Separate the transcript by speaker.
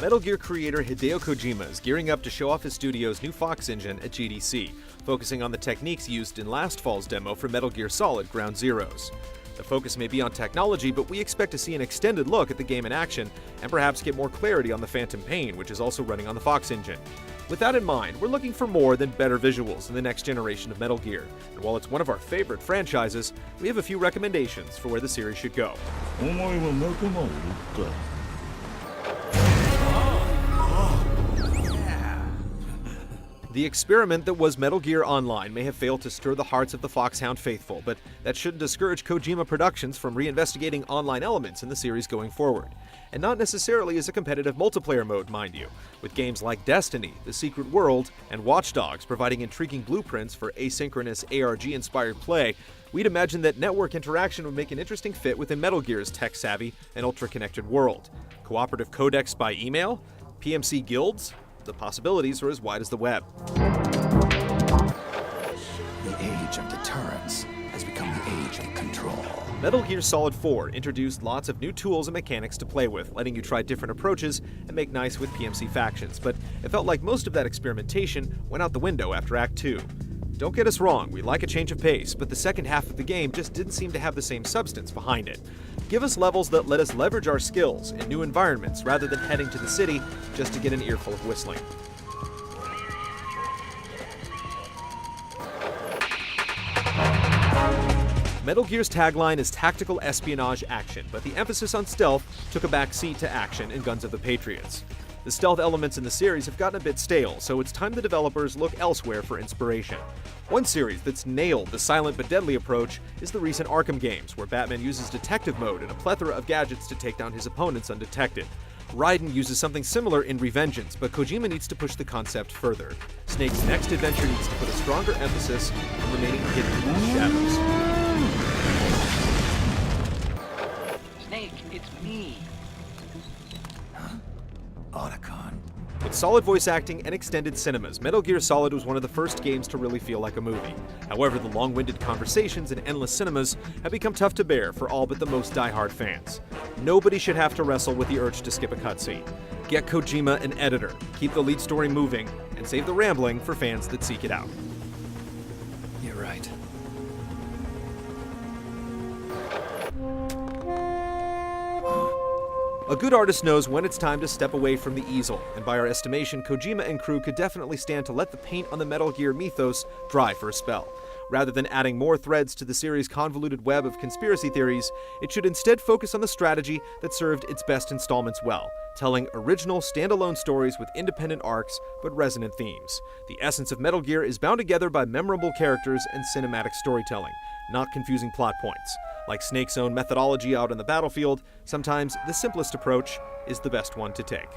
Speaker 1: Metal Gear creator Hideo Kojima is gearing up to show off his studio's new Fox engine at GDC, focusing on the techniques used in last fall's demo for Metal Gear Solid Ground Zeroes. The focus may be on technology, but we expect to see an extended look at the game in action, and perhaps get more clarity on the Phantom Pain, which is also running on the Fox engine. With that in mind, we're looking for more than better visuals in the next generation of Metal Gear, and while it's one of our favorite franchises, we have a few recommendations for where the series should go. The experiment that was Metal Gear Online may have failed to stir the hearts of the Foxhound faithful, but that shouldn't discourage Kojima Productions from reinvestigating online elements in the series going forward. And not necessarily as a competitive multiplayer mode, mind you, with games like Destiny, The Secret World, and Watch Dogs providing intriguing blueprints for asynchronous ARG-inspired play. We'd imagine that network interaction would make an interesting fit within Metal Gear's tech-savvy and ultra-connected world. Cooperative codecs by email? PMC guilds? The possibilities are as wide as the web.
Speaker 2: The age of deterrence has become the age of control.
Speaker 1: Metal Gear Solid 4 introduced lots of new tools and mechanics to play with, letting you try different approaches and make nice with PMC factions, but it felt like most of that experimentation went out the window after Act 2. Don't get us wrong, we like a change of pace, but the second half of the game just didn't seem to have the same substance behind it. Give us levels that let us leverage our skills in new environments rather than heading to the city just to get an earful of whistling. Metal Gear's tagline is tactical espionage action, but the emphasis on stealth took a back seat to action in Guns of the Patriots. The stealth elements in the series have gotten a bit stale, so it's time the developers look elsewhere for inspiration. One series that's nailed the silent but deadly approach is the recent Arkham games, where Batman uses detective mode and a plethora of gadgets to take down his opponents undetected. Raiden uses something similar in Revengeance, but Kojima needs to push the concept further. Snake's next adventure needs to put a stronger emphasis on remaining hidden in the shadows.
Speaker 3: Snake, it's me.
Speaker 2: Otacon.
Speaker 1: With solid voice acting and extended cinemas, Metal Gear Solid was one of the first games to really feel like a movie. However, the long-winded conversations and endless cinemas have become tough to bear for all but the most die-hard fans. Nobody should have to wrestle with the urge to skip a cutscene. Get Kojima an editor, keep the lead story moving, and save the rambling for fans that seek it out.
Speaker 2: You're right.
Speaker 1: A good artist knows when it's time to step away from the easel, and by our estimation, Kojima and crew could definitely stand to let the paint on the Metal Gear mythos dry for a spell. Rather than adding more threads to the series' convoluted web of conspiracy theories, it should instead focus on the strategy that served its best installments well, telling original, standalone stories with independent arcs but resonant themes. The essence of Metal Gear is bound together by memorable characters and cinematic storytelling, not confusing plot points. Like Snake's own methodology out on the battlefield, sometimes the simplest approach is the best one to take.